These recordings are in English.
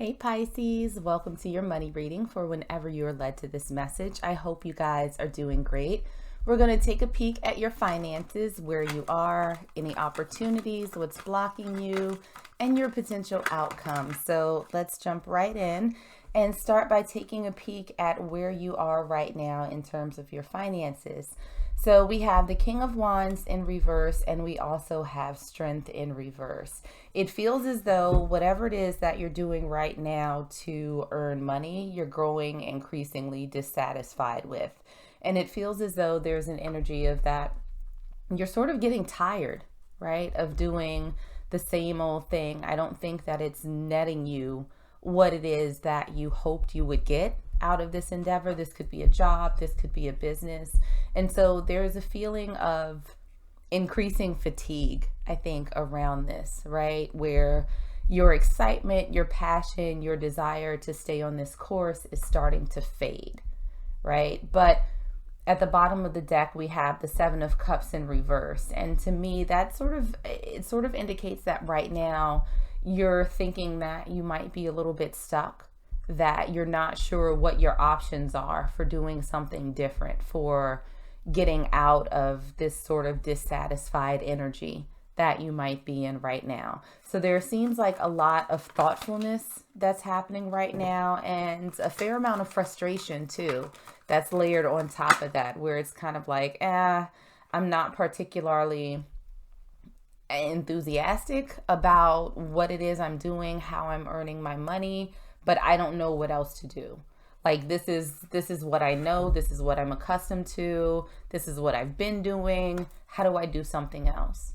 Hey Pisces, welcome to your money reading for whenever you're led to this message. I hope you guys are doing great. We're going to take a peek at your finances, where you are, any opportunities, what's blocking you, and your potential outcomes. So let's jump right in and start by taking a peek at where you are right now in terms of your finances. So we have the King of Wands in reverse, and we also have Strength in reverse. It feels as though whatever it is that you're doing right now to earn money, you're growing increasingly dissatisfied with. And it feels as though there's an energy of that you're sort of getting tired, right, of doing the same old thing. I don't think that it's netting you what it is that you hoped you would get out of this endeavor. This could be a job, this could be a business. And so there's a feeling of increasing fatigue, I think, around this, right? Where your excitement, your passion, your desire to stay on this course is starting to fade, right? But at the bottom of the deck, we have the Seven of Cups in reverse. And to me, that sort of indicates that right now you're thinking that you might be a little bit stuck, that you're not sure what your options are for doing something different, for getting out of this sort of dissatisfied energy that you might be in right now. So there seems like a lot of thoughtfulness that's happening right now, and a fair amount of frustration too that's layered on top of that, where it's kind of like, I'm not particularly enthusiastic about what it is I'm doing, how I'm earning my money, but I don't know what else to do. Like, this is what I know, this is what I'm accustomed to, this is what I've been doing. How do I do something else?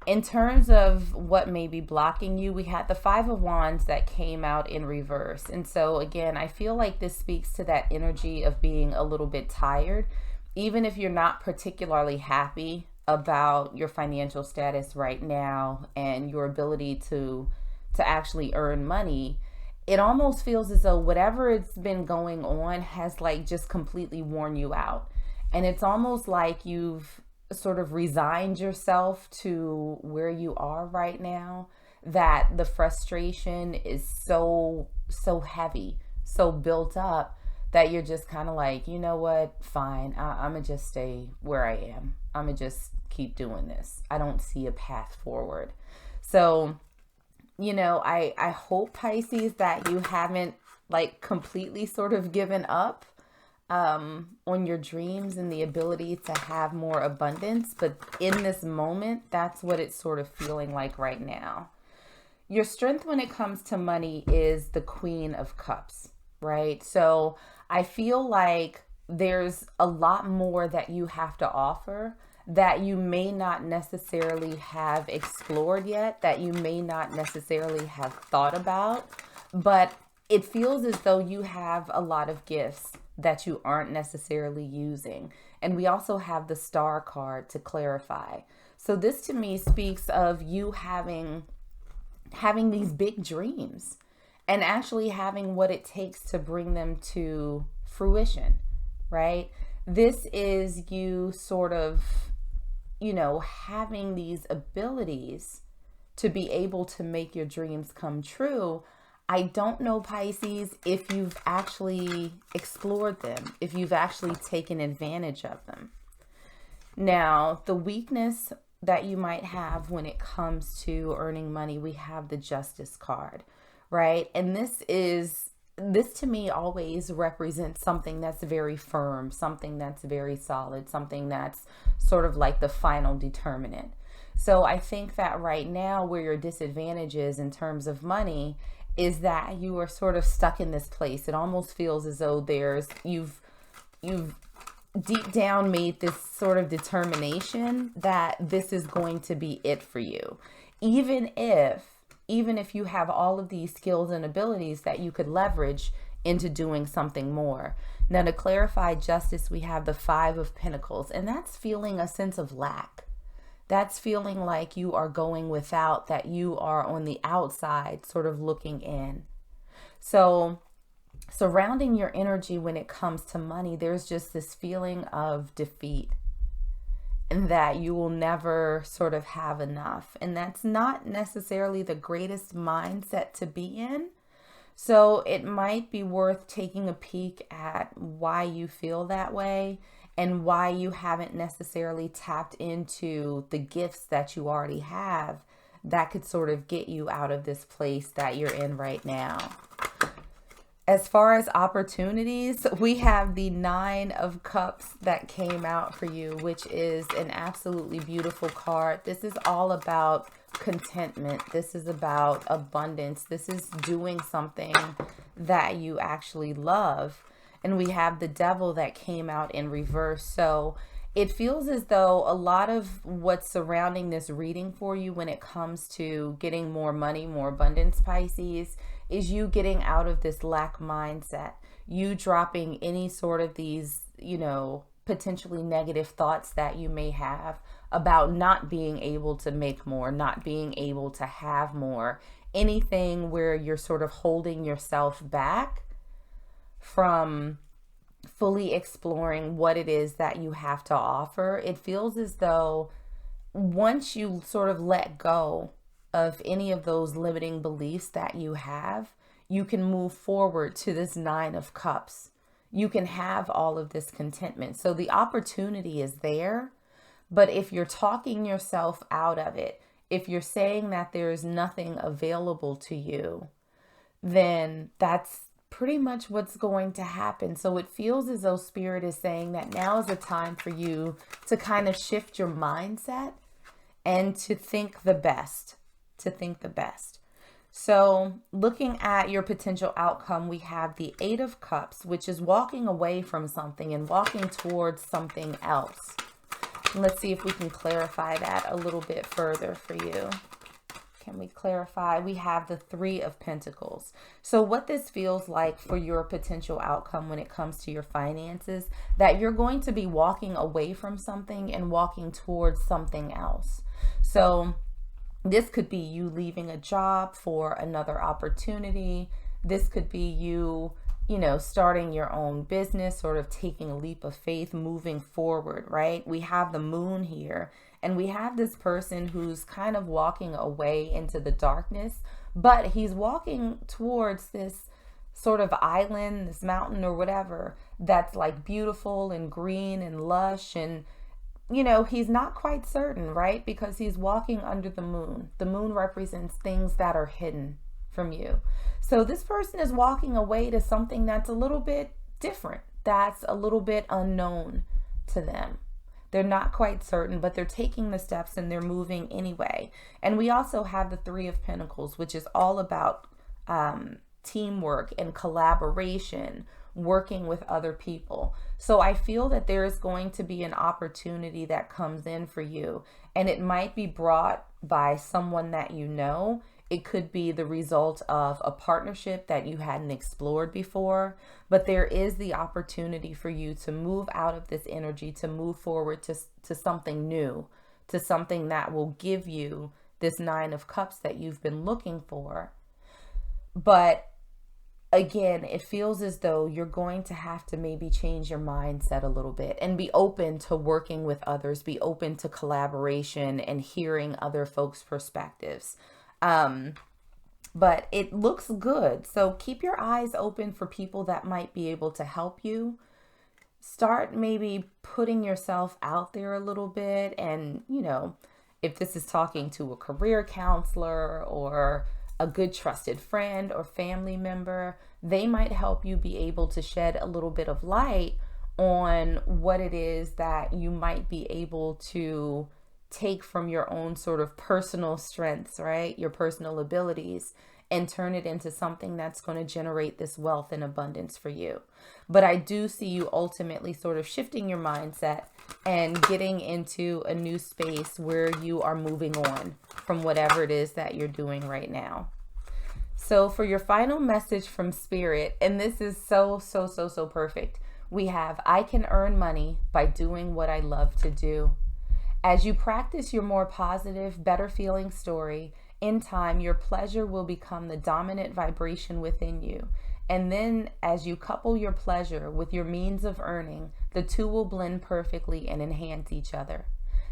In terms of what may be blocking you, we had the Five of Wands that came out in reverse. And so again, I feel like this speaks to that energy of being a little bit tired. Even if you're not particularly happy about your financial status right now and your ability to actually earn money, it almost feels as though whatever it's been going on has like just completely worn you out. And it's almost like you've sort of resigned yourself to where you are right now, that the frustration is so heavy, so built up, that you're just kind of like, you know what, fine, I'm gonna just stay where I am. I'm gonna just keep doing this. I don't see a path forward. So, I hope, Pisces, that you haven't like completely sort of given up on your dreams and the ability to have more abundance. But in this moment, that's what it's sort of feeling like right now. Your strength when it comes to money is the Queen of Cups, right? So I feel like there's a lot more that you have to offer that you may not necessarily have explored yet, that you may not necessarily have thought about, but it feels as though you have a lot of gifts that you aren't necessarily using. And we also have the Star card to clarify. So this to me speaks of you having these big dreams and actually having what it takes to bring them to fruition, right? This is you sort of, having these abilities to be able to make your dreams come true. I don't know, Pisces, if you've actually explored them, if you've actually taken advantage of them. Now, the weakness that you might have when it comes to earning money, we have the Justice card, right? And this to me always represents something that's very firm, something that's very solid, something that's sort of like the final determinant. So I think that right now where your disadvantage is in terms of money is that you are sort of stuck in this place. It almost feels as though you've deep down made this sort of determination that this is going to be it for you. Even if you have all of these skills and abilities that you could leverage into doing something more. Now, to clarify Justice, we have the Five of Pentacles, and that's feeling a sense of lack. That's feeling like you are going without, that you are on the outside, sort of looking in. So surrounding your energy when it comes to money, there's just this feeling of defeat, and that you will never sort of have enough. And that's not necessarily the greatest mindset to be in, So it might be worth taking a peek at why you feel that way and why you haven't necessarily tapped into the gifts that you already have that could sort of get you out of this place that you're in right now. As far as opportunities, we have the 9 of Cups that came out for you, which is an absolutely beautiful card. This is all about contentment. This is about abundance. This is doing something that you actually love. And we have the Devil that came out in reverse. So it feels as though a lot of what's surrounding this reading for you when it comes to getting more money, more abundance, Pisces, is you getting out of this lack mindset, you dropping any sort of these, potentially negative thoughts that you may have about not being able to make more, not being able to have more, anything where you're sort of holding yourself back from fully exploring what it is that you have to offer. It feels as though once you sort of let go of any of those limiting beliefs that you have, you can move forward to this 9 of Cups. You can have all of this contentment. So the opportunity is there, but if you're talking yourself out of it, if you're saying that there is nothing available to you, then that's pretty much what's going to happen. So it feels as though Spirit is saying that now is a time for you to kind of shift your mindset and to think the best. So looking at your potential outcome, we have the 8 of Cups, which is walking away from something and walking towards something else. Let's see if we can clarify that a little bit further for you. Can we clarify? We have the 3 of Pentacles. So what this feels like for your potential outcome when it comes to your finances, that you're going to be walking away from something and walking towards something else. So this could be you leaving a job for another opportunity. This could be you, starting your own business, sort of taking a leap of faith, moving forward, right? We have the Moon here, and we have this person who's kind of walking away into the darkness, but he's walking towards this sort of island, this mountain or whatever, that's like beautiful and green and lush, and he's not quite certain, right? Because he's walking under the moon. The moon represents things that are hidden from you. So this person is walking away to something that's a little bit different, that's a little bit unknown to them. They're not quite certain, but they're taking the steps and they're moving anyway. And we also have the 3 of Pentacles, which is all about teamwork and collaboration, working with other people. So I feel that there is going to be an opportunity that comes in for you, and it might be brought by someone that you know. It could be the result of a partnership that you hadn't explored before, but there is the opportunity for you to move out of this energy, to move forward to something new, to something that will give you this 9 of Cups that you've been looking for. But again, it feels as though you're going to have to maybe change your mindset a little bit and be open to working with others, be open to collaboration and hearing other folks' perspectives. But it looks good. So keep your eyes open for people that might be able to help you. Start maybe putting yourself out there a little bit. And, if this is talking to a career counselor or a good trusted friend or family member, they might help you be able to shed a little bit of light on what it is that you might be able to take from your own sort of personal strengths, right? Your personal abilities, and turn it into something that's going to generate this wealth and abundance for you. But I do see you ultimately sort of shifting your mindset and getting into a new space where you are moving on from whatever it is that you're doing right now. So for your final message from Spirit, and this is so perfect, we have, I can earn money by doing what I love to do. As you practice your more positive, better feeling story, in time, your pleasure will become the dominant vibration within you. And then as you couple your pleasure with your means of earning, the two will blend perfectly and enhance each other.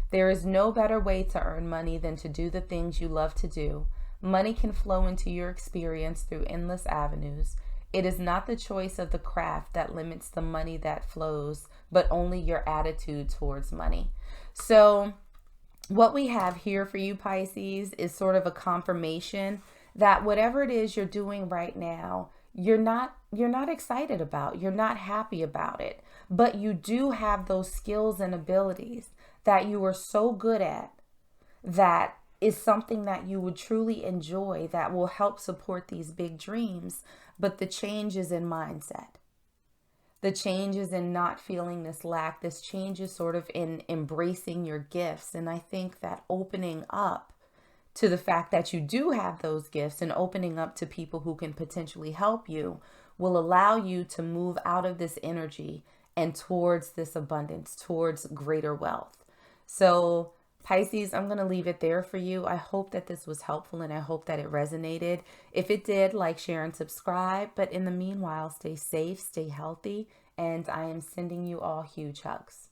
There is no better way to earn money than to do the things you love to do. Money can flow into your experience through endless avenues. It is not the choice of the craft that limits the money that flows, but only your attitude towards money. So what we have here for you, Pisces, is sort of a confirmation that whatever it is you're doing right now, you're not excited about, you're not happy about it, but you do have those skills and abilities that you are so good at, that is something that you would truly enjoy, that will help support these big dreams. But the change is in mindset. The change is in not feeling this lack. This change is sort of in embracing your gifts. And I think that opening up to the fact that you do have those gifts and opening up to people who can potentially help you will allow you to move out of this energy and towards this abundance, towards greater wealth. So Pisces, I'm going to leave it there for you. I hope that this was helpful and I hope that it resonated. If it did, like, share, and subscribe. But in the meanwhile, stay safe, stay healthy, and I am sending you all huge hugs.